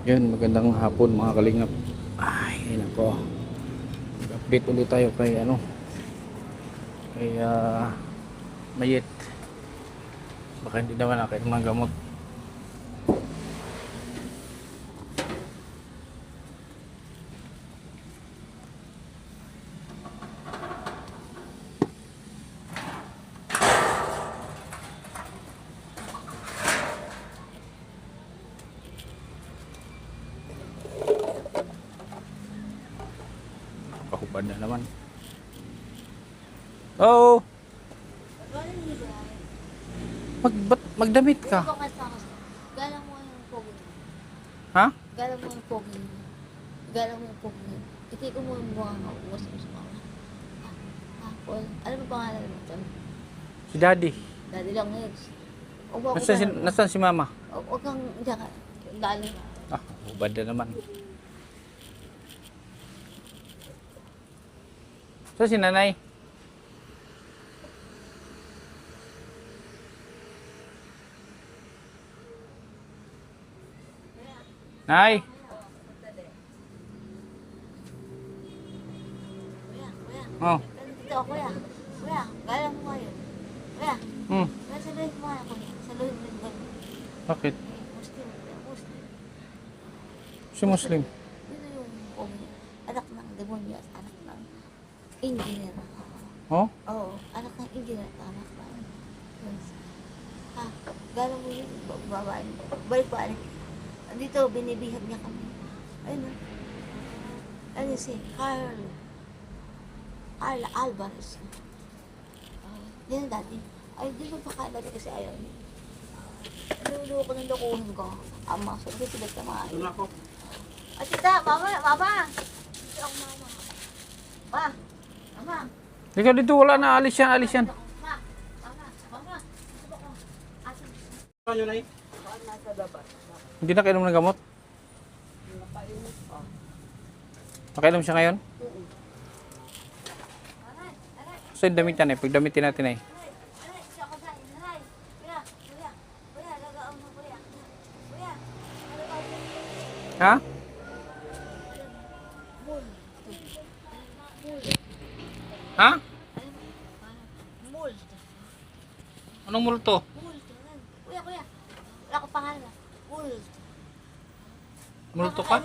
Yan, magandang hapon mga kalingap. Ay, nako. Update ulit tayo kay kay Mayet. Baka hindi naman nakainom ng gamot. Pakubad na naman. Oh! Magdamit ka. Galang mo yung pogi. Ha? Galang mo yung pogi. Galang mo yung pogi. Iti ko mo yung mukha nga. Uwas mo sa mga. Paul. Ano ba pangalan mo ito? Si Daddy. Daddy lang next. Nasaan si Mama? Huwag kang diyan ka. Dali na. Ah, ubad na naman. So si Nanay? Nay! Kuya, kuya. Oh. Dito ako, kuya. Kuya, galang mo ngayon. Kuya. Hmm. Kuya, saluhin mo nga kuya. Saluhin mo yung Bakit? Muslim. Muslim. Si Muslim. Yun yung pogi. Anak ng demonyo at anak ng engineer. Oh? Oo, anak ng engineer at anak ng ha, galang mo yun, babaan. Balik. Dito, binibihag niya kami. Ayun na. Ano si Carla Alvarez. Yan dati. Ay, di ba pa dati kasi ayaw niya. Luluko ng lukuhin ko. Ama, so di sila sa mga ayaw. At tita, mama. Dito ako mama. Mama. Ikaw dito, wala na. Alis yan. Mama. Dito ako. Asan? Ano na Nasa dapat. Hindi na kainom ng gamot? Nakainom siya ngayon? So yung damit yan eh. Pagdamitin natin eh. Ha? Ha? Mold. Anong multo? Mold. Kuya. Wala ko pangalan. Mold. Multo ka?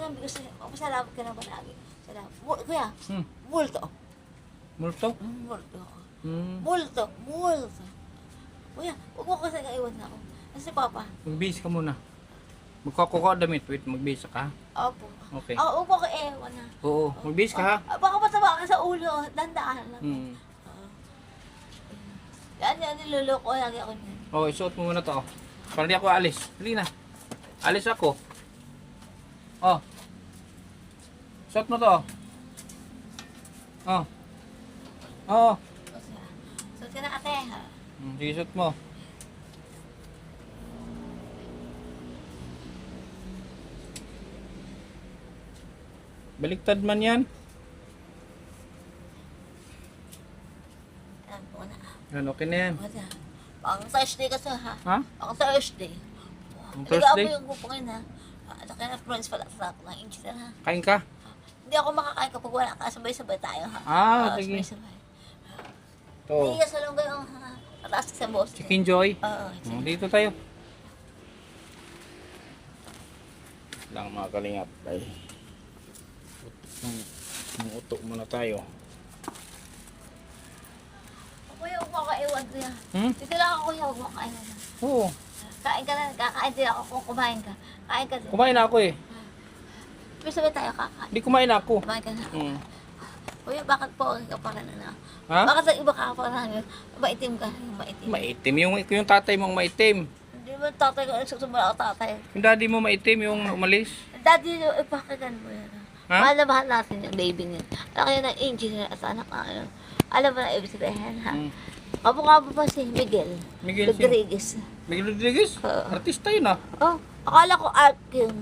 Pasalamat ka na ba lagi? Salamat. Kuya, Hmm. multo. Multo? Multo. Hmm. Multo. Kuya, huwag mo kasi kaiwan na ako. Ano si Papa? Magbihis ka muna. Magkakuha damit. Wait, magbihis ka ha? Opo. Okay. Huwag mo ko ewan na. Oo, magbihis ka ha? Baka mataba ka sa ulo. Dandaan lang. Hmm. Yan, niluloko lagi ako niyan. Oh, isuot mo muna to. Oh. Para di ako alis. Dali na. Alis ako. Oh. Suot mo to. Oh. Oh. So, sila ate, ha? Sige, suot mo. Baliktad man yan. Alam ko na. Yan, okay na yan. Wala. Pang Thursday kasi, ha? Ha? Pang Thursday. Ang Thursday? Thursday? Yung gupo ngayon, ha? Laki na friends pala sa ako ng engineer, ha? Kain ka? Hindi ako makakain kapag wala ka. Sabay-sabay tayo, ha? Sige. Sabay-sabay. To. Hindi ka sa lungga yung mataas sa boss. Chicken Joy. Oo. Dito tayo. Lang mga kalingap. Ay. Uto muna tayo. Kuya, huwag mo kaiwan, kuya. Hmm? Dito lang ako, kuya. Huwag mo kaiwan. Oo. Kain ka na. Kakain din ako kung kumain ka. Kain ka din. Kumain na ako eh. Sabay tayo kakain. Hindi kumain na ako. Kumain ka na. Hmm. Kuya, bakit po ka pa rin na? Ha? Bakit sa iba ka pa rin? Maitim ka. Maitim. Maitim. Yung tatay mong maitim. Hindi mo tatay ko. Susumula ako tatay. Yung daddy mo maitim, yung umalis. Daddy, ipakigan mo yan. Ha? Mahal na mahal natin yung baby niya. Alam kayo ng engineer at anak na ano. Alam mo na ibig sabihin, ha? Hmm. Kapo pa si Miguel. Miguel Rodriguez. Miguel Rodriguez? Oo. Artista yun ah. Oh, akala ko arc yun.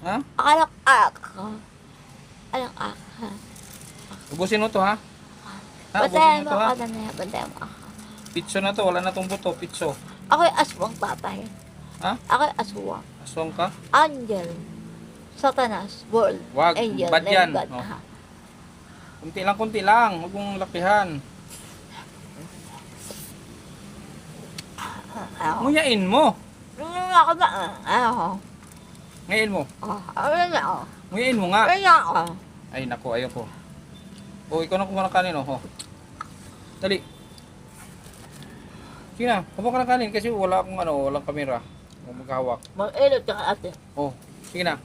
Ha? Akala ko arc. Alam arc, ha? Ubusin mo to ha? Ha? Bantayan Ubusin mo mo to ha? ako na bantayan mo ako. Pitso na to. Wala na tong buto. Pitso. Ako'y aswang tatay. Ha? Ako'y aswang. Aswang ka? Angel. Satanas, world, Wag, angel, bad yan. God. Oh. Kunti lang. Huwag mong lakihan. Nguyain mo. Ako na, Ngayon mo. ayun na ako. Nguyain mo nga. Ayun na ako. Ay, naku, ayoko. Oh, ikaw na kumuha ng kanin, oh. Dali. Sige na, kumuha ka ng kanin kasi wala akong walang kamera. Huwag maghawak. Mag-ilot ka ate. Oh, sige na.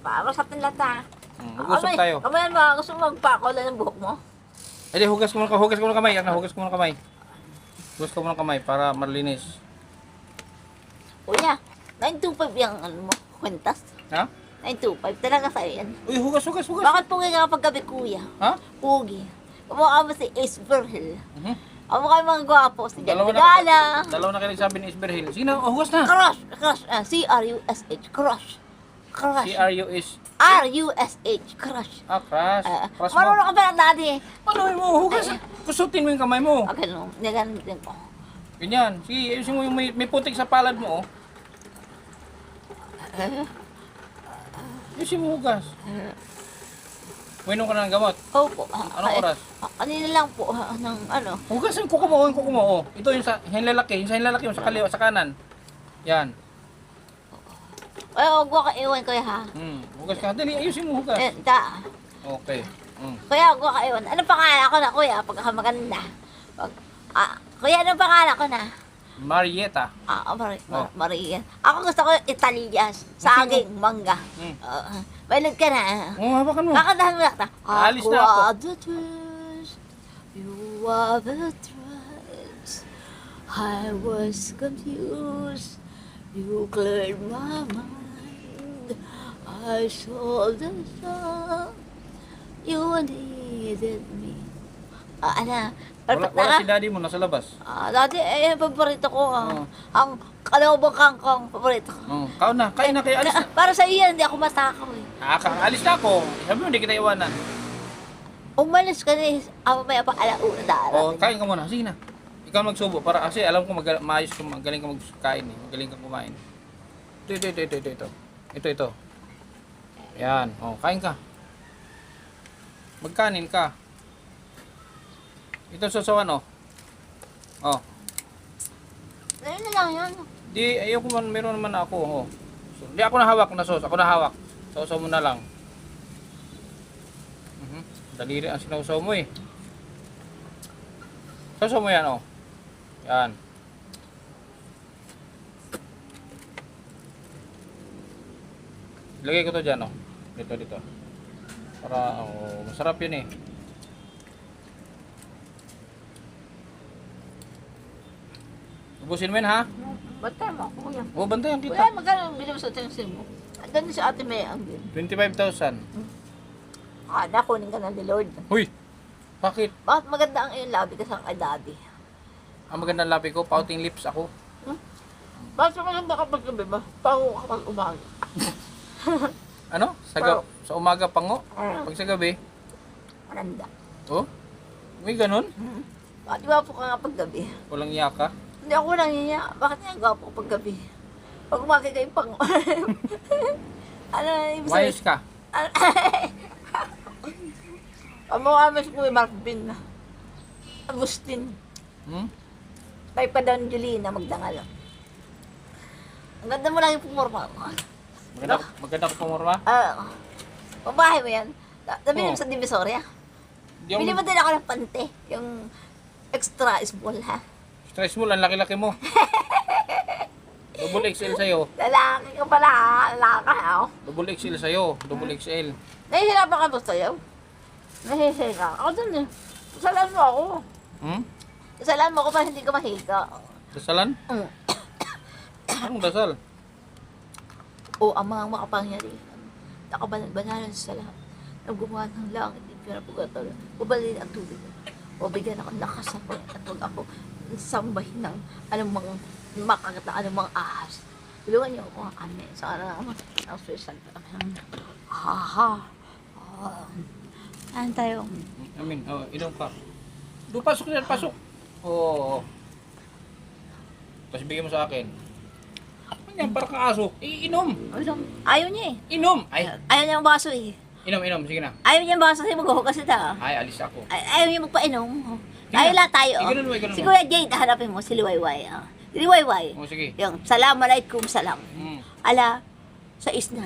Para sa atin lata. Mag-usap tayo. Kamay mo, gusto mo magpakulay ng buhok mo? Ay, di, hugas ko muna kamay. Hugas ko muna kamay. Hugas ko muna kamay para malinis. Kuya, 925 yung mo, kwentas. Ha? 925, talaga sa'yo yan. Uy, hugas. Bakit pugi ka kapag gabi, kuya? Ha? Pugi. Kamukha mo si Ace Verhil. Mhm. Kamukha yung mga gwapo, si Jan Dalawa Bigala. na kayo sabi ni Isberhil. Sige na, hugas na. Crush, C-R-U-S-H, crush. CRU is... R-U-S-H, crush. Crush. Crush mo. Marunong ka ba na daddy? Ano mo, hugas. Kusutin mo yung kamay mo. Okay, no, nilagan din ko. Ganyan. Sige, ayusin mo yung may putik sa palad mo, oh. Ayusin mo hugas. Uminom ka na ng gamot. Opo. Anong oras? Kanina lang po, ng ano. Hugas yung kuko mo, oh. Ito yung sa hinlalaki, yung sa kaliwa, sa kanan. Yan. Ay, huwag ko kaiwan, kuya, ha? Hugas ka. Dali, ayusin mo hugas. Okay. Kuya, huwag ko kaiwan. Anong pangalan ko na, kuya, pagka maganda? Kuya, anong pangalan ko na? Marietta. Maria. Ako gusto ko Italian. Saging, mangga. Balad ka na. Hawakan mo. Kakantahan mo lang. Alis na ako. Are the twins, you are the threads. I was confused. You cleared my mind. I saw the sun. You needed me. Perfect Wala na si daddy mo, nasa labas. Dati, paborito ko. Oo. Ang kalawang kangkong, paborito ko. Kain na, kayo, alis na. Para sa iyo, hindi ako matakaw eh. Alis na ako. Sabi mo, hindi kita iwanan. Umalis ka na eh. Ako may pa alauna daan. Kain ka muna, sige na. Ikaw magsubo, para kasi alam ko maayos ka, magaling ka magkain eh. Magaling ka kumain. Ito. Yan, kain ka. Magkanin ka. Ito susawan, Ayun na lang yan. Di, ayoko man, meron naman ako, So, di ako nahawak na sauce, ako nahawak. Sausaw mo na lang. Daliri ang sinausaw mo eh. Sausaw mo yan, Yan. Lagay ko to dyan, Dito. Para, masarap yun eh. Ubusin mo yun, ha? Bantay mo, kuya. Bantayan Kuya, kita. magkano bilhin mo sa tensin mo? Andun si ate May ang bill. 25,000. Nakunin ka na ni Lord. Huy! Bakit? Bakit maganda ang iyong labi kasi kay daddy? Ang magandang labi ko, pouting lips ako. Bakit maganda kapag gabi ba? Pango kapag umaga. Ano? Sa umaga pango? Pag sa gabi? Maganda. May ganun? Bakit gwapo ka nga pag gabi? Walang yaka? Hindi ako nangiya. Bakit nga gwapo ka pag gabi? Pag umaga kayo pango. Ano ibig sabihin? Mayos ka. Ang mga amis ko Marvin. Agustin. May pa daw ni Julina magdangal. Ang ganda mo lang yung pumorma. Maganda ko pumorma? Pambahay mo yan. Nabili mo Oo. sa Divisoria. Di ako Bili mo din ako ng pante. Yung extra small ha. stress mo, ang laki-laki mo. Double XL sa'yo. Lalaki ka pala ha. Lalaki ha. Double XL sa'yo. Double XL. Nahihirapan ka ba sa'yo? Nahihirapan ako dun eh. Kasalan mo ako. Kasalan mo ako para hindi ka mahiga. Dasalan? Anong dasal? O ang mga makapangyarihan. Nakabanal sa lahat. Nang gumawa ng langit, pinapugatol. Bubalin ang tubig. O bigyan ako ng lakas ng Panginoon at huwag ako sambahin ng anumang makagat na anumang ahas. Tulungan niyo ako, amen. Sana naman ang suicide. Ano tayo? Amin. Inom ka. Pasok yan, pasok. Oo. Tapos bigyan mo sa akin. Yan, para kang aso. Inom. Ayaw niya eh. Inom. Ay, Ayaw niya ng baso eh. inom. Sige na. Ayaw niya ng baso kasi maghuhugas ito. Ay, alis ako. Ayaw niya magpainom. Sige Ayaw na. lang tayo. Ganun mo, ganun Si mo. Kuya Jade, hanapin mo si Liwayway. Si Liwayway. O, sige. Yung salamalaikum salam. Mm. Ala, sa isna.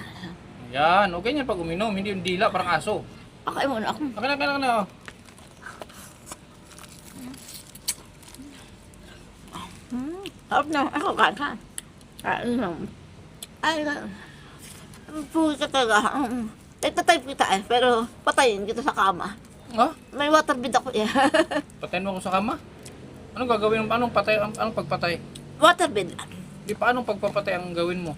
Yan, okay yan pag uminom. Hindi yung dila, parang aso. Okay muna ako. Akin na. Oh. Harap na. Ako kaka. Kain lang. Ay, puwi ka talaga. Nagtatype kita eh, pero patayin kita sa kama. Ha? May waterbed ako eh. Patayin mo ako sa kama? Anong gagawin mo? Anong patay? Anong pagpatay? Waterbed lang. Di paano pagpapatay ang gawin mo?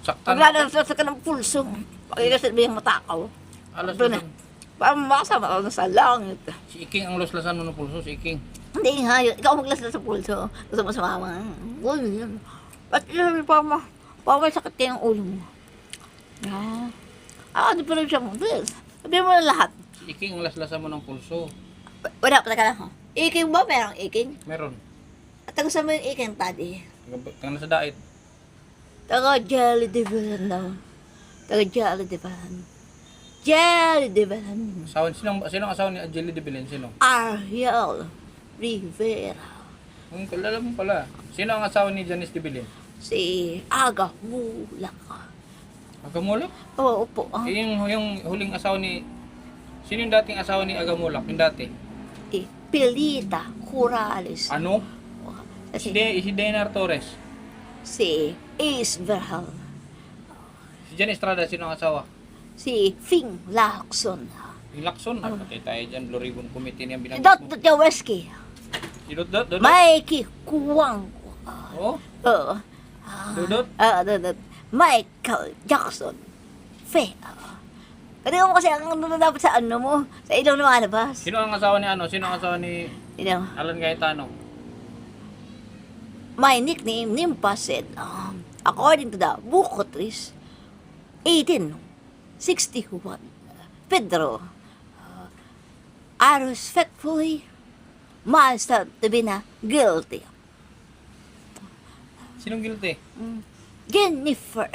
Saktan? Maglalasa ka ng pulso. Pagkakasabi yung matakaw. Alas Doon na. na. Parang makasama ako sa langit. Si Iking ang loslasan mo ng pulso, si Iking. Hindi nga yun. Ikaw maglasla sa pulso. Gusto mo sumama. Uy, yun. Ba't yun? Parang may sakit kayong ulo mo. Di pa rin siya mo. Sabihin mo na lahat. Si Iking ang laslasan mo ng pulso. Wala, pataka lang. Iking ba? Merong iking? Meron. At gusto mo yung iking, tadi? Tanga na sa dait. Taga Jelly Division daw. Taga Jelly Division. Jelly Division. Sino ang asawa ni Angeli de Belen? Sino? Ariel Rivera. Kilala mo pala. Sino ang asawa ni Janice de Belen? Si Aga Mulak. Agamulak? Oo po. Yung huling asawa ni... Sino yung dating asawa ni Agamulak? Yung dati? Pilita Corrales. Ano? Si, Si Denar Torres. si Ace Verhal. Si Jan Estrada, sino ang asawa? Si Fing Lacson. Yung Lacson. Patay tayo dyan. Blue Ribbon Committee niyang Si binanggit mo. Dot Jaweski. Si Dot? Mikey Kuwang. Oo. Oo. Dudot? Dot. Michael Jackson. Fe. Kasi mo kasi ang dapat sa ano mo, sa ilong na malabas. Sino ang asawa ni ano? Sino ang asawa ni You know, Alan Cayetano? my nickname, Nimpa said, according to the Bukotris, 1861, Pedro, I respectfully myself to be na guilty. Sinong guilty? Jennifer.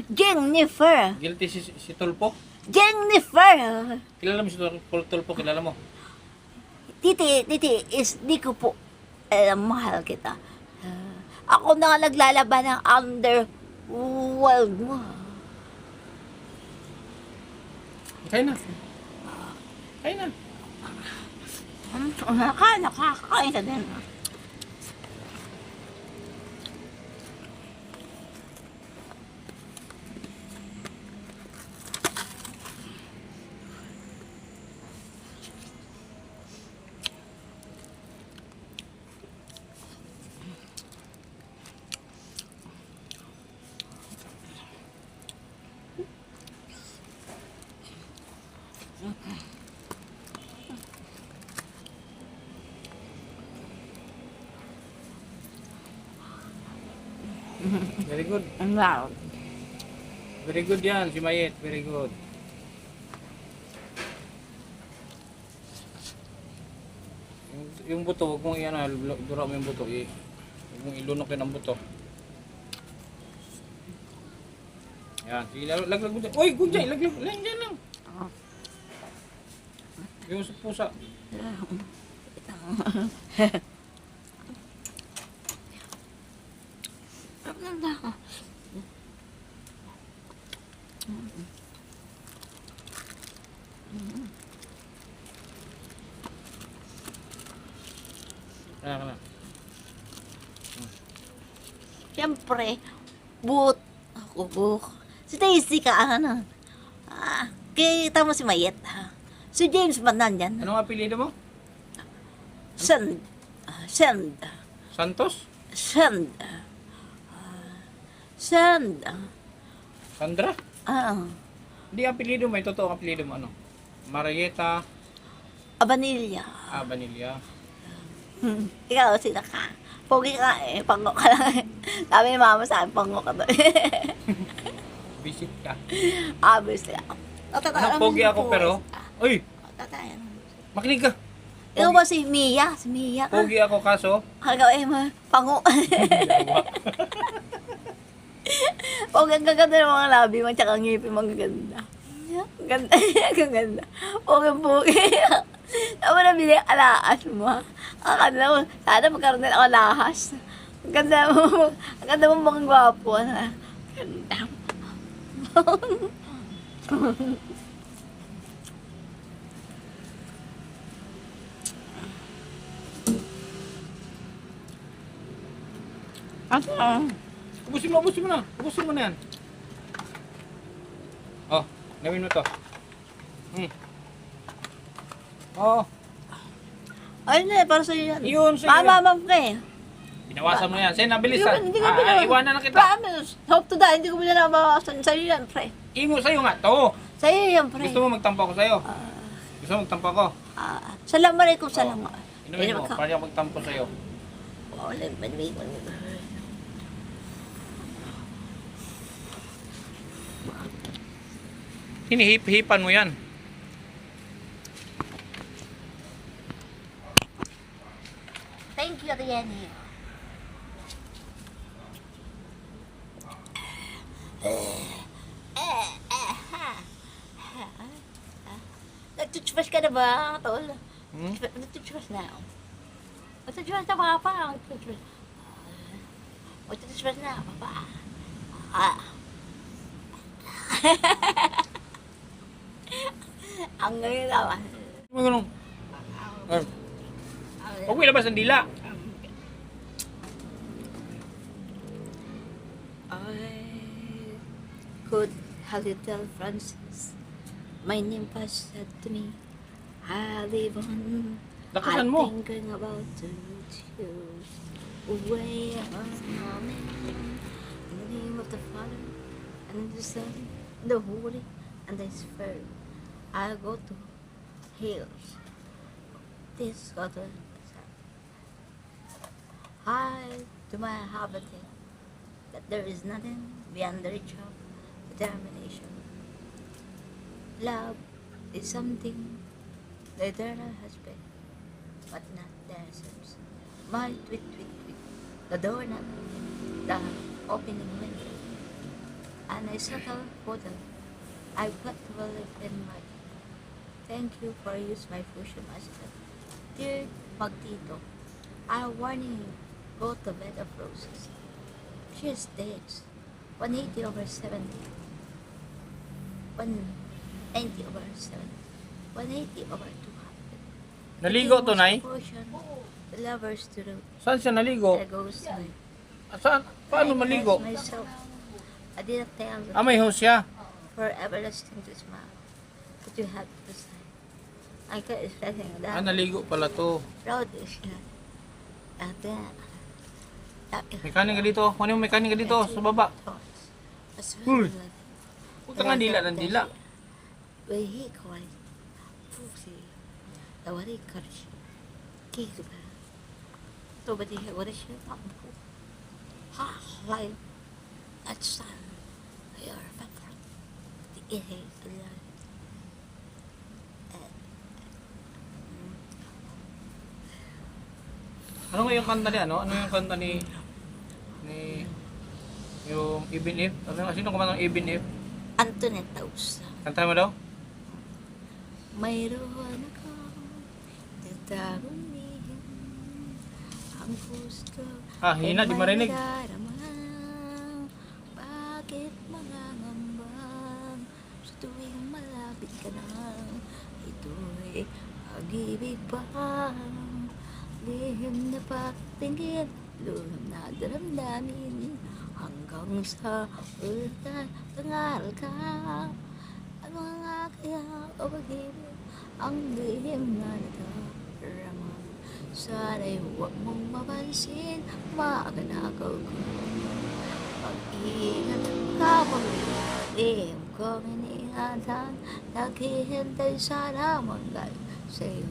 Jennifer. Guilty si Tulpo? Jennifer. Kilala mo si Tulpo? Kilala mo? Titi, di ko po mahal kita. Ako na nga naglalaban ng underworld mo. Kaya na. Kaya na. Nakakain ka din. Very good. Ang loud. Very good yan, si Mayet. Very good. Yung buto, huwag mong iyan, dura mo yung buto. Huwag mong ilunok yun ang buto. Yan, sige, laglag mo dyan. Uy, huwag dyan, laglag dyan lang. Yung sa pusa. Kana. Siyempre, si Daisy ka, ano? Kita mo si Mayet, ha? Si James man nandyan. Anong apelido mo? Send. Santos? Send. Sandra? Hindi apelido mo, ito totoong apelido mo ano? Marieta Abanilla. Vanilla. Ikaw, sino ka? Pogi ka eh, pango ka lang. Sabi ni mama sa akin, pango ka doon. Visit ka. Obviously. Ano, pogi ako pero... Uy! Tatayan. Makinig ka! Ikaw ba si Mia? Si Mia ka? Pogi ako kaso... Ikaw eh, pango. O, ang gaganda ng mga labi mo, tsaka ang ngipin mo, ang gaganda. Ang ganda, ang ganda. Pogi-pogi. Ako na bili ang alaas mo, ha? Ang ganda mo, sana magkaroon din ako lahas. Ang ganda mo, ang ganda mo mukhang gwapo, ha? Ganda mo. Ano? Ubusin mo na. Ubusin mo na yan. Oh, gawin mo to. Oh, Ayun na, para sa'yo yan. yun, sige. Mamamam ka eh. Binawasan mo yan. Sige, nabilisan. Hindi ko binawasan. Iwanan na kita. Promise. Hope to die, hindi ko binawasan. Sa'yo yan, pre. Ingo sa'yo nga to. Sa'yo yan, pre. Gusto mo magtampo ako sa'yo? Gusto mo magtampo ako? Salamalaikum, salamat. Inumin mo, para ako magtampo sa'yo. Hinihip-hipan mo yan. Thank you, Riani. Nagtutspas ka na ba, tol? Nagtutspas na. Nagtutspas na, papa. Nagtutspas na, papa. Ang ngayon naman. Ano ganun? Huwag mo ilabas ang dila. I could have you tell Francis, my nymph said to me, I live on. Lakasan mo. I'm thinking about to choose away amen. In the name of the Father, and the Son, and the Holy, and the Spirit, I go to hills. This God will I do my habitat that there is nothing beyond the reach of determination. Love is something the eternal has been, but not their sense. My tweet, the doorknob, the opening window, and a subtle portal. I've got to believe in my. Thank you for use my fusion master. Dear Magtito, I'm warning you, go to bed of roses. She is dates 180/70. 190/70. 180/200. Naligo to, Nay? The lovers to the Saan siya naligo? goes to me. Saan? Paano maligo? Myself. I didn't tell you May hose siya. for everlasting to smile. But you have to say. I can't expressing that. Naligo pala to. Proud is not. And then, May kanin ka dito. Kunin mo may kanin ka dito sa baba. Uy. Huwag ka nga dila ng dila. Wehi kawai. Pusi. Tawari karshi. Kiki ba? To ba di wala siya tampo. Ha, lai. At san. Your favorite. The ihe. Ano nga yung kanta ni ano? Ano yung kanta ni yung Ibn If? Sino kumanta ng Ibn If? Antoinette Tausa. Kanta mo daw? Mayroon akong tatanungin ang gusto Hina, di marinig. Bakit mga ngambang sa tuwing malapit ka na ito'y pag-ibig ba? Lihim na patingin, luhim na daramdamin hanggang sa ulitan, tangal ka. Ano nga kaya o pag-ibig ang lihim na nadarama? Sana'y huwag mong mapansin, makanakaw ko. Pag-ingat ka lihim kong iniingatan, naghihintay sana manggal sa'yo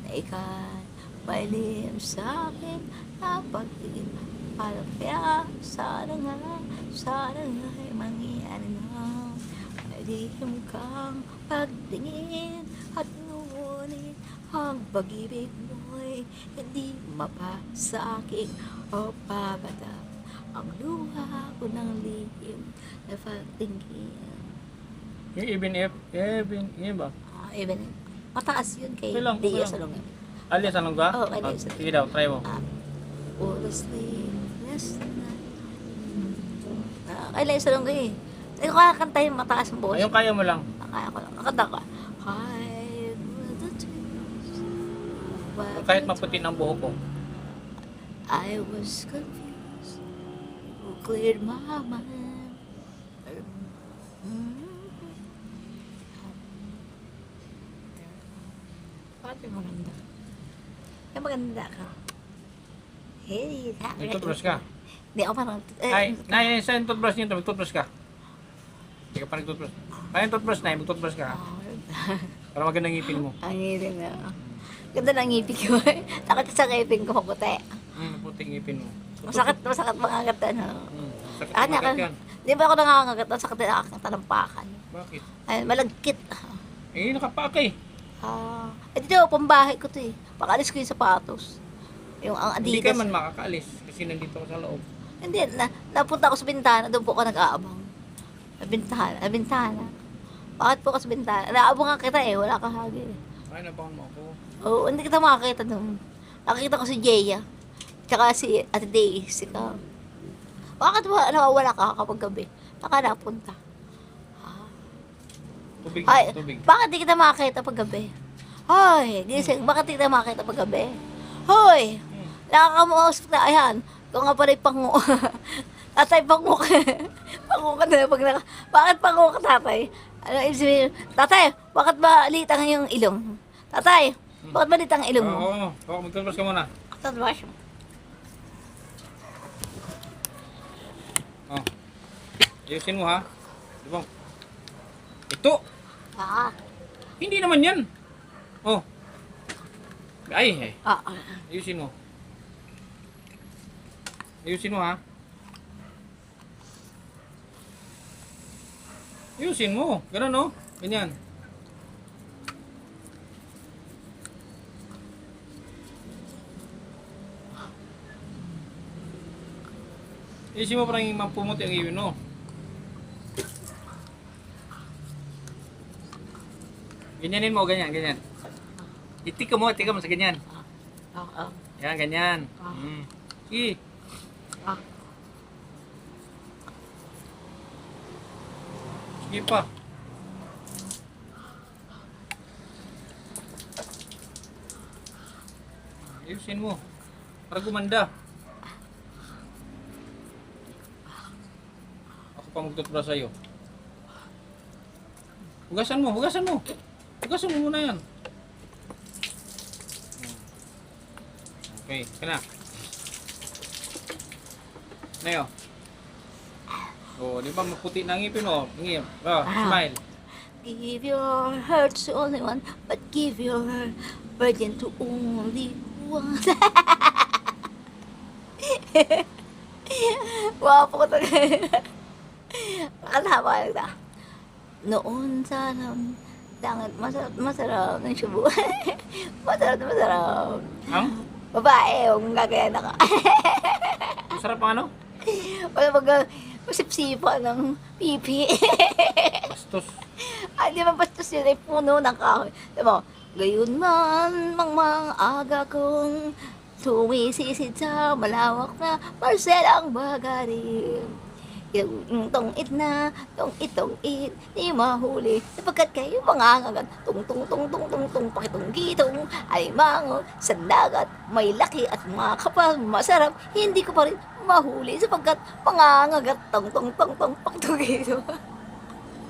na ikay may lihim sa'kin na pag-ibig. Palapya, sana nga'y mangyari na. May lihim kang pagtingin at ngunit ang pag-ibig mo'y hindi mapasakit o pagatap. Ang luha ko ng lihim na pagtingin. Yung even if, ba? Even, mataas yun kay Okay lang, okay Dia lang. Salonga. Alias, anong ka? Oo, alias. Sige daw, try mo. All the sleepless night. Kailan yung Salonga eh. Hindi ko kakanta yung mataas ang boses. Ayun, kaya mo lang. Kaya ko lang. Kakanta ko. Hide with the tears. Kahit maputi ng buhok ko. I was confused. Who cleared my mind? Bakit yung maganda? Yung maganda ka. Hey, May toothbrush ka? Hindi ako parang... Nay, saan yung toothbrush niyo? Mag-toothbrush ka. Hindi ka pa nag-toothbrush. Ay, yung toothbrush na, mag-toothbrush ka. Para maganda ng ngipin mo. Ang ngipin na. Ganda ng ngipin ko. Sakit sa ngipin ko, maputi. Puti ngipin mo. Masakit mangagat na. Sakit Ano magat yan. Di ba ako nangangagat? Ang sakit na aking talampakan. Bakit? Ay, malagkit. Eh, nakapakay. Dito, pambahay ko to eh. Pakalis ko yung sapatos. Yung ang Hindi Adidas. ka man makakaalis kasi nandito ka sa loob. Hindi, napunta ako sa bintana. Doon po ako nag-aabang. Sa bintana. Bakit po ka sa bintana? Naabangan kita eh. Wala ka hagi eh. Ay, nabangon mo ako. Oo, hindi kita makakita doon. Nakikita ko si Jeya. Tsaka si Ate Daisy ka. Bakit ba nawawala ka kapag gabi? Baka napunta. Tubig, Ay, tubig. bakit di kita makakita pag gabi? Hoy, gising, bakit di kita makakita pag gabi? Hoy, nakakamusap na, ayan. Kung nga pala yung pangu. Tatay, pangu ka. Pangu ka na pag naka... Bakit pangu ka, tatay? Ano ibig sabihin? Tatay, bakit ba litang yung ilong? Tatay, bakit ba litang ilong mo? Oo, mag-toothbrush ka muna. Toothbrush mo. Oh. Ayusin mo ha. Diba? Ito! Hindi naman yan. Oh. Ay. Ayusin mo. Ayusin mo ha. Ayusin mo. Ganun no? Ganyan. Ayusin mo parang mampumuti ang iwin mo. Ganyanin mo, ganyan. Itika mo sa ganyan. Yan, ganyan. Sige. Sige pa. Ayusin mo. Para gumanda. Ako pa magtutbrush sa'yo. Hugasan mo. Hugasan mo muna yan. Okay, kana. Nayo. Oh, di ba maputi na ang ngipin mo? Ngip. Smile. Give your heart to only one, but give your virgin to only one. Wow, po ko talaga. Nakatama lang na. Noon sana langit masarap ng shubu. masarap. Ang? Babae, huwag gagaya na ka. Masarap ang ano? Wala masipsipa ng pipi. Bastos. Ay, di ba bastos yun ay puno ng kahoy. Diba? Gayon man, mang aga kong tuwisisid sa malawak na parselang bagarin. Tong it na, tong it, di mahuli. Sapagkat kayo mga ngagat, tung, pakitong gitong, alimango, sa dagat, may laki at mga kapal, masarap, hindi ko pa rin mahuli. Sapagkat mga ngagat, tong, pakitong gitong.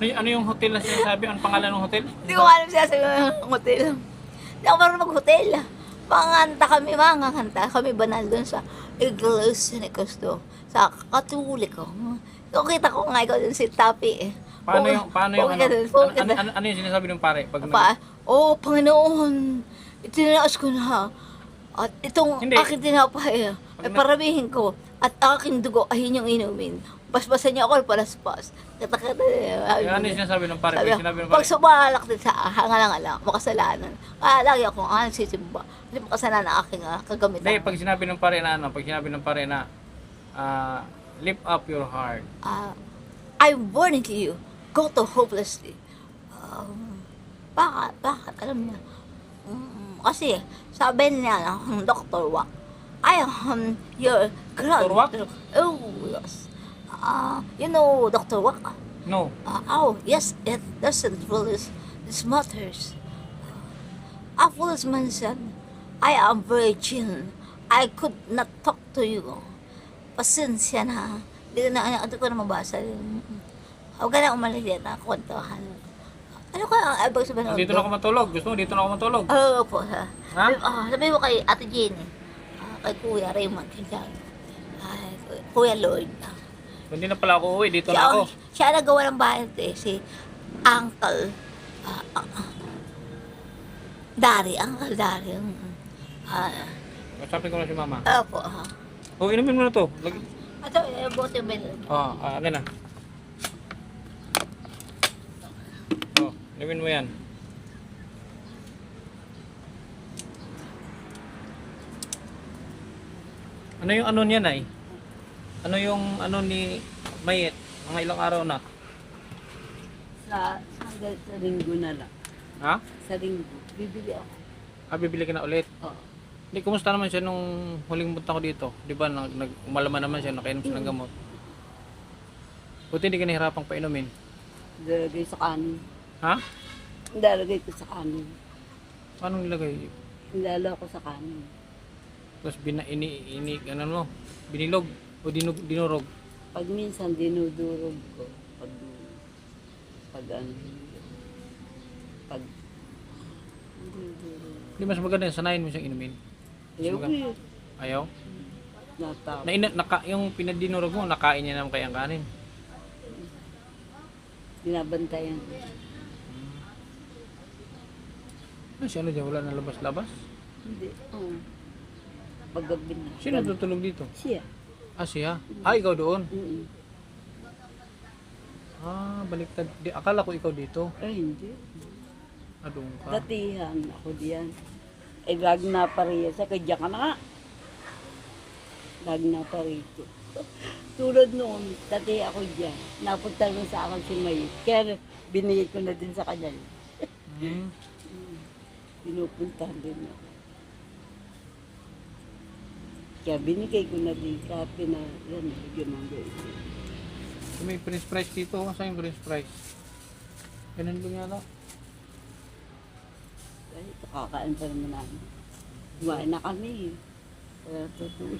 Ano yung hotel na sinasabi? Ang pangalan ng hotel? Hindi ko alam siya sa hotel. Hindi ako marunong mag-hotel. Manganganta kami banal doon sa Iglesia ni Cristo, sa Katoliko. So, kita ko nga ikaw dun si Tapi eh. Paano yung ano yung sinasabi ng pare? Panginoon, itinaas ko na. At itong Hindi. aking tinapay, ay paramihin ko. At aking dugo ay inyong inumin. Basbasan niyo ako ay palaspas. Ano yung sinasabi ng pare? Sinabi ng pare? Pag sumalak din sa hangalang-alang, makasalanan. Lagi ako nagsisimba. Hindi makasalanan ang aking kagamitan. Hindi, pag sinabi ng pare na Lift up your heart. I'm warning you, go to hopelessly. Bakit? Alam niya. Kasi, sabi niya ng Dr. Wak, I am your Dr. Wak? Oh, yes. You know Dr. Wak? No. Oh, yes, it doesn't really this matters. A foolish man said, I am virgin. I could not talk to you. Pasensya na. Hindi ko na mabasa. Huwag ka na umalis yan na kwentuhan. Ano ka ang ibig sabihin ng Dito na ako matulog. Gusto mo dito na ako matulog? Oo po. Ha? Ha? Sabi mo kay Ate Jenny, kay Kuya Raymond, kay Kuya Lloyd. Hindi na pala ako uwi. Dito na ako. Siya nagawa ng bahay si Uncle Dari. Uncle Dari. Kasapin ko na si mama. Opo. Oh, inumin mo na to. Ito, bote ba yun? Akin na. Oh, inumin mo yan. Ano yung ano niya, Nay? Ano yung ano ni Mayet? Mga ilang araw na? Sa linggo na lang. Ha? Sa linggo. Bibili ako. Bibili ka na ulit? Oo. Hindi, kumusta naman siya nung huling punta ko dito? Di ba, umalaman naman siya, nakainom siya ng gamot. Buti hindi ka nahirapang painumin. Dalagay sa kanin. Ha? Dalagay ko sa kanin. Paano nilagay? Nilala ko sa kanin. Tapos ano mo? Binilog o dinurog? Pag minsan dinudurog ko. Pag ano. Pag dinudurog. Hindi mas maganda yung sanayin mo siyang inumin. Ayaw ko yun. Ayaw? Natapos. Yung pinadinurog mo, nakain niya naman kayang kanin. Binabantayan ko. Ano siya, ano dyan? Wala na labas-labas? Hindi. Oo. Paggabi na. Sino tutulog dito? Siya. Siya? Ikaw doon? Mm-mm. Baliktad. Akala ko ikaw dito. Ay, hindi. Doon ka. Datihan ako diyan. Lag na pa rin. Sa kadya ka na nga. Lag na pa rito. Tulad noon, dati ako diyan. Napunta rin sa akin si May. Kaya binigay ko na din sa kanya. Pinupuntahan din ako. Kaya binigay ko na din. Kaya yan, bigyan ng gawin. May french fries dito. Saan yung french fries? Ganun ba nga Ay, kakain pa naman namin. Kumain na kami. Kaya tutulog.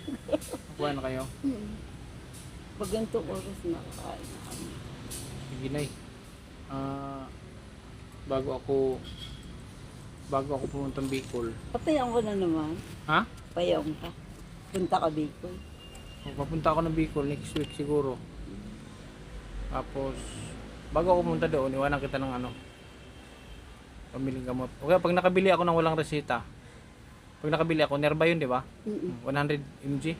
Kuha na kayo? Pag ganito oras na kakain na kami. Sige, Nay. Bago ako pumuntang Bicol. Papayaw ko na naman. Ha? Payaw ka. Punta ka Bicol. Papunta ako ng Bicol next week siguro. Tapos, bago ako pumunta doon, iwanan kita ng pamiling gamot. Okay, pag nakabili ako ng walang resita, pag nakabili ako, Nerva yun, di ba? 100 mg?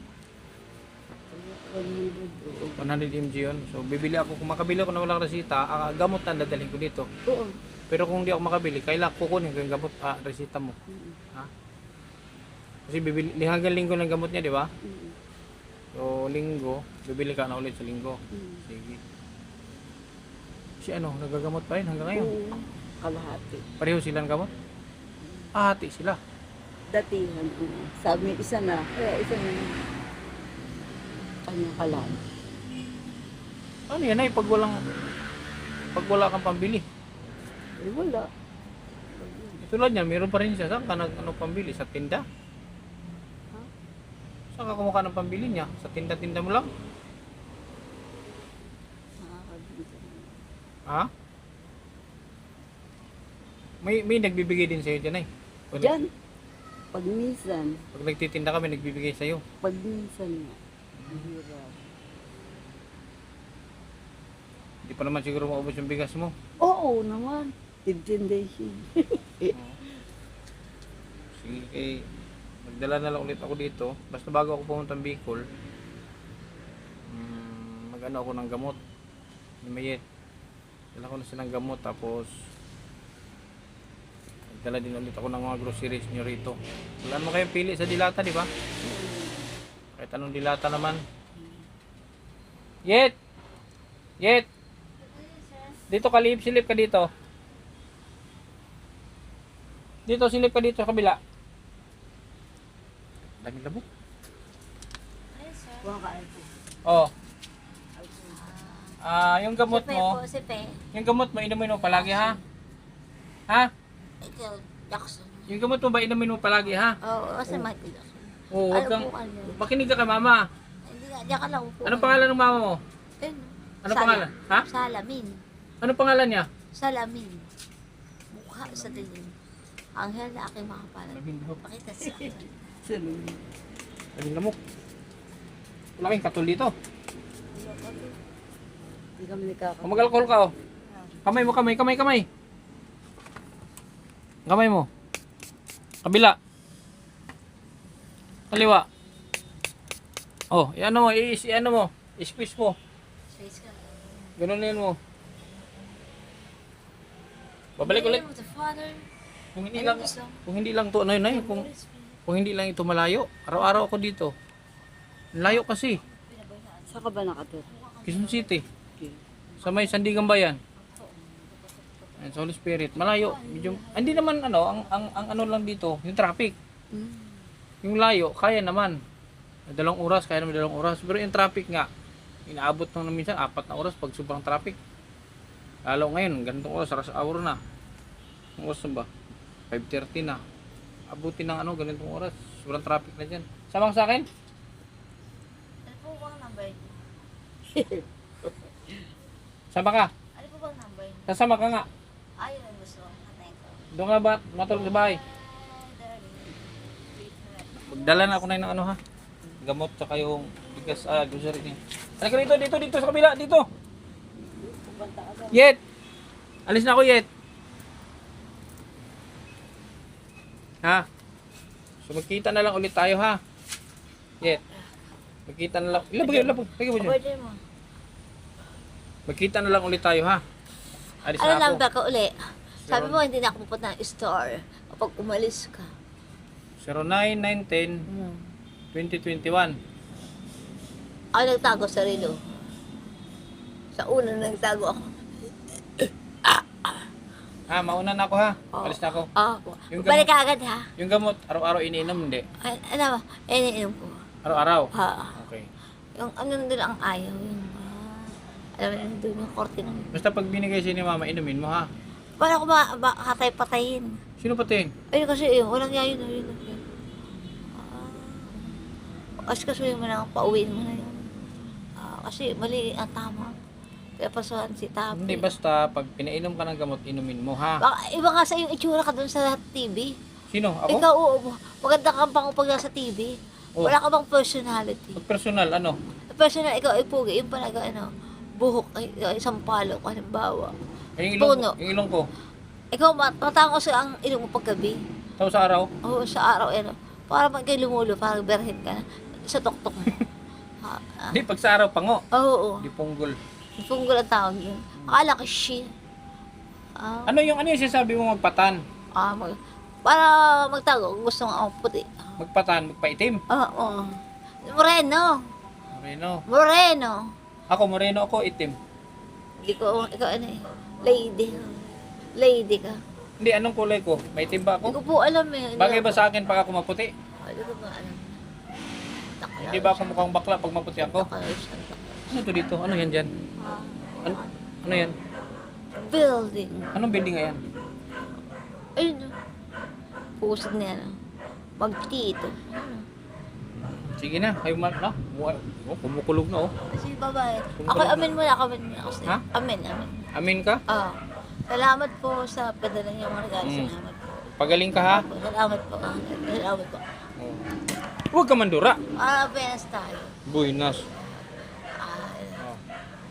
100 mg yun. So, kung makabili ako ng walang resita, gamot na dadalhin ko dito. Oo. Pero kung hindi ako makabili, kailangan kukunin ko yung gamot, resita mo. Ha? Kasi hanggang linggo ng gamot niya, di ba? So, linggo, bibili ka na ulit sa linggo. Sige. Si nagagamot pa rin hanggang ngayon? Oo. Kalahati. Pareho silang gamot? Hati sila. Datihan ko. Sabi isa na. Kaya isa na. Kanya kalahati. Ano yan ay pag wala kang pambili? Eh wala. Tulad niya, meron pa rin siya. Saan ka pambili? Sa tinda? Saan ka kumuha ng pambili niya? Sa tinda-tinda mo lang? Ha? May nagbibigay din sa'yo dyan ay? Diyan. Pag minsan. Pag nagtitinda kami, nagbibigay sa'yo. Pag minsan nga. Hirap. Hindi pa naman siguro maubos yung bigas mo. Oo naman. 15 days yun. Sige, magdala na lang ulit ako dito. Basta bago ako pumunta ng Bicol, mag-ano ako ng gamot. Ni Mayet. Dala ko na silang gamot, tapos magdala din ulit ako ng mga groceries nyo rito. Wala naman kayong pili sa dilata, di ba? Kahit anong dilata naman. Yet! Yet! Dito ka, silip ka dito. Dito, silip ka dito sa kabila. Daming labok. Kuha ka ito. Oh. Yung gamot Si Pe mo, po, si Pe. yung gamot mo, inumin mo palagi ha? Ha? Ikaw, Jackson. Yung gamot mo ba inumin mo palagi ha? Oo, kasi Michael Jackson. Oo, huwag Ayaw kang, po kanya. makinig ka kay mama. Hindi nga, diyan ka lang upo. Anong pangalan ng mama mo? Ayun. Anong pangalan? Ha? Salamin. Anong pangalan niya? Salamin. Mukha sa dilim. Anghel na aking makapalan. Pakita sa akin. Salud. Daming lamok. Wala kayong katol dito. Hindi kami nagkaka... Kung mag-alcohol ka oh. Kamay mo, kamay. Kamay mo. Kabila. Kaliwa. Oh, ano mo, ano mo, squeeze mo. Space ka. Ganunin mo. Babalik ulit. The Father. Kung hindi lang to, ano yun, kung hindi lang ito malayo. Araw-araw ako dito. Layo kasi. Saan ka ba nakatira? Quezon City. Okay. Sa may Sandigan Bayan. Ayan, sa Holy Spirit. Malayo. Medyo, hindi naman ano, ang ano lang dito, yung traffic. Yung layo, kaya naman. 2 oras, kaya naman 2 oras. Pero yung traffic nga, inaabot nang minsan 4 na oras pag sobrang traffic. Lalo ngayon, ganitong oras, rush hour na. Ang oras na ba? 5:30 na. Abutin ng ano, ganitong oras. Sobrang traffic na dyan. Samang sa akin? Ano po bang number niyo? Sama ka? Ano po bang number niyo? Sasama ka nga. Ayun ang gusto ko. Natay ko. Doon nga ba matulog sa bahay? Magdala na ako na ng ano ha. Gamot tsaka yung bigas, grocery niya. Halika dito sa kabila, dito. Yet! Alis na ako, Yet. Ha? So magkita na lang ulit tayo ha. Yet. Magkita na lang. Ilabog. Lagay mo dyan. Pwede mo. Magkita na lang ulit tayo ha. Alis Ano na ako. number ka uli? Sabi mo hindi na ako pupunta ng store kapag umalis ka. 09-9-10-2021. Ako nagtago sa relo. Sa una nagtago ako. Ha, mauna na ako ha. Oo. Alis na ako. Yung Balik gamot, ka agad ha. yung gamot, araw-araw iniinom, hindi. Ano ba? Iniinom ko. Araw-araw. Ha. Okay. Yung ano nandun ang ayaw. Yung, alam mo nandun yung korte ng... Basta pag binigay siya ni mama, inumin mo ha. Paano ko hatay-patayin? Sino pating? Ayun kasi yun. Walang yayo na yun. Kasi kasuhin mo na, pauwiin mo na yun. Kasi mali ang tama. Kaya pasuhan si Tapi. Hindi, basta pag pinainom ka ng gamot, inumin mo ha. Baka, iba nga sa yung itsura ka dun sa TV. Sino? Ako? Ikaw, oo. Maganda kang pangupag sa TV. Oh. Wala ka bang personality? Pag personal, ano? Personal, ikaw ay pugi. Yung pala, buhok, isang palo, halimbawa. Yung Puno. yung ilong ko. Ikaw, matangos ang ilong mo paggabi. Tapos sa araw, Oo, sa araw, para magkay lumulo, parang berhen ka na. Sa tuktok mo. hindi, pag sa araw, pango. Oo. Di punggol. Punggol ang tawag yun. Akala ko shit. Ano yung sinasabi mo magpatan? Para magtago, gusto nga ako puti. Magpatan, magpaitim. Oo. Moreno. Moreno. Ako, moreno ako, itim. Ikaw ano eh. Lady ka. Hindi, anong kulay ko? Maitim ba Hindi ako? ko po alam eh. Bagay ba sa akin pag ako maputi? Hindi ko ba alam. Hindi ba ako mukhang bakla pag maputi ako? Ano to dito? Ano yan dyan? Ano yan? Building. Anong building nga yan? Ayun o. Pusod na yan. Magtito. Sige na, kayo no? Kumukulog na oh. Kasi babae. Kung Ako, wala- amin mo na. Kasi. Ha? Amin. Amin ka? Salamat po sa padala niyo mga regalo. Salamat po. Pagaling ka ha? Salamat po. Salamat po. Oh. Huwag ka mandura. Benas tayo. Buinas. Oh.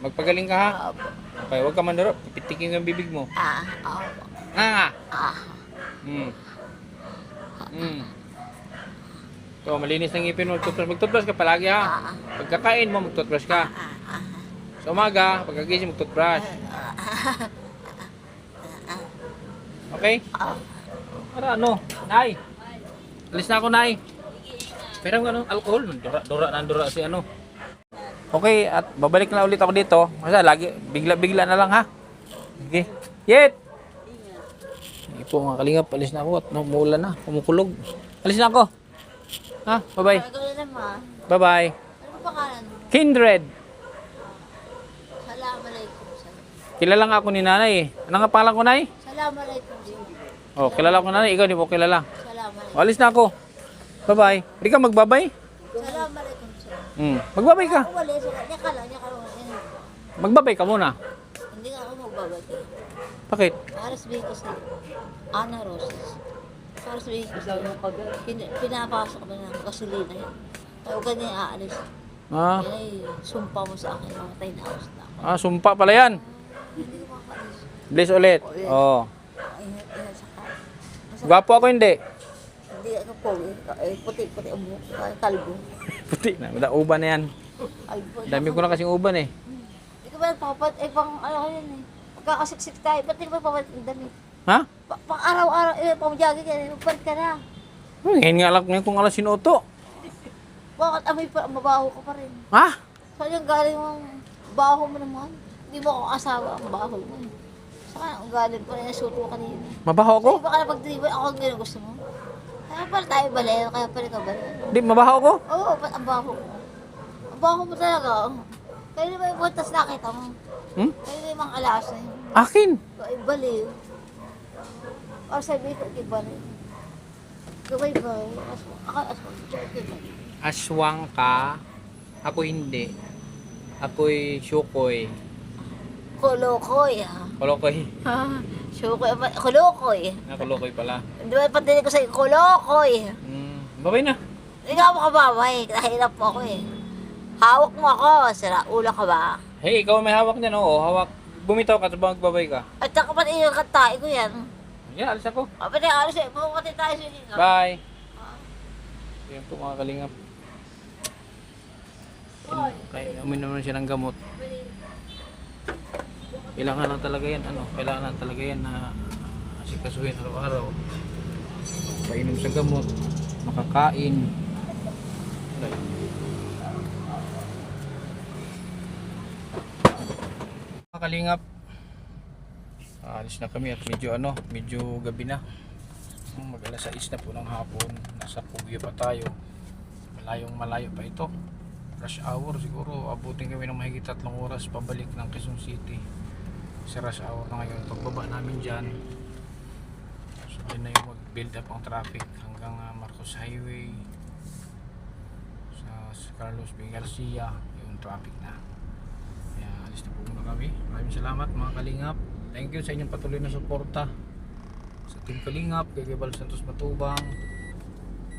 Magpagaling ka ha? Opo. Okay, huwag ka mandura. Pipitikin yung bibig mo. Opo. So, malinis ng ngipin mo. Mag-toothbrush ka palagi ha. Pagkakain mo, mag-toothbrush ka. Sa umaga, pagkagising, mag-toothbrush. Okay? Para ano? Nay! Alis na ako, Nay. Pero ano, alcohol. Dura si ano. Okay, at babalik na ulit ako dito. Kasi lagi, bigla-bigla na lang ha. Okay. Yet! Hindi po mga kalingap, alis na ako at umuulan na, kumukulog. Alis na ako. Ha, bye-bye. Ikaw na naman. Bye-bye. Ano pa pangalan mo? Kindred. Salamalaikum sa'yo. Kilala nga ako ni nanay eh. Ano nga pangalan ko, nay? Salamalaikum sa'yo. Oh, kilala ko nanay. Ikaw di po kilala. Salamalaikum. O, alis na ako. Bye-bye. Hindi ka magbabay? Salamalaikum sa'yo. Magbabay ka. Ako wala. Niya ka lang. Magbabay ka muna. Hindi nga ako magbabati. Bakit? Para sabihin ko sa'yo. Ana Roses. Para sabihin ko sa'yo. Pinapasok ko na ng gasolina yan. Kaya huwag ganyan aalis. Ah, Yan ay sumpa mo sa akin. Mamatay na ako sa ako. sumpa pala yan. Hindi ko makakalis. Bless ulit. Oh. Ay, saka. Gwapo ako hindi. Hindi ako po. Puti-puti ang buhok. Kalbo. Puti na. Wala uban na yan. Kalbo. Dami ko na kasing uban eh. Hindi ko ba papat? Pang ano ko yun eh. Pagkakasiksik tayo. Ba't hindi ko ba papat ang damit? Ha? Pang araw-araw. Pang jogging ka na. Magpalit ka na. Ngayon nga lang ngayon kung alas sinuto. Bakit amoy pa? Mabaho ka pa rin. Ha? Saan yung galing ang baho mo naman? Hindi mo ako asawa ang baho mo eh. Saka ang galing pa rin. Nasuto ka kanina. Mabaho ako? Kaya baka napag-dribble ako ang ganun gusto mo. Kaya pala tayo balayan. Kaya pala ka balayan. Di, mabaho ako? Oo, ba't ang baho mo? Ang baho mo talaga. Kaya naman yung butas nakita mo. Hmm? Kaya naman yung mga alas na yun. Akin? Ay, baliw. Or sabi ko, ibalik. Gabay-bay. Aswang. Aswang ka. Ako hindi. Ako'y syukoy. Kolokoy, ha? Kolokoy. Syukoy. Kolokoy. Kolokoy pala. Di ba pati ko sa'yo, kolokoy. Babay na. Hindi ka makababay. Nahirap po ako eh. Hawak mo ako. Sira, ulo ka ba? Hey, ikaw may hawak niyan, oo. Hawak. Bumitaw ka, tapos magbabay ka. At saka pati yung kantain ko yan. Yan, alis ako. Pati alis eh. Pumapati tayo sa inyo. Bye. Yan po mga kalingap. Kaya uminom na siya ng gamot. Kailangan lang talaga yan, kailangan lang talaga yan na asikasuhin araw-araw. Painom sa gamot, makakain. Mga kalingap, alis na kami at medyo gabi na. Mag-alas 6 na po ng hapon. Nasa Puguio pa tayo. Malayo pa ito. Rush hour siguro. Abutin kami ng mahigit 3 oras pabalik ng Quezon City. Sa rush hour na ngayon. Pagbaba namin dyan, so dyan na yung mag-build up ang traffic hanggang Marcos Highway sa Carlos B. Garcia. Yung traffic na. Kaya alis na po muna kami. Maraming salamat mga kalingap. Thank you sa inyong patuloy na suporta sa Team Kalingap, kay Gabal Santos Matubang,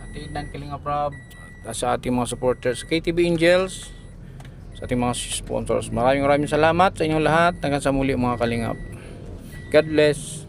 Ate Dan Kalingap Rob, at sa ating mga supporters, KTB Angels, sa ating mga sponsors. Maraming salamat sa inyong lahat. Hanggang sa muli mga Kalingap. God bless.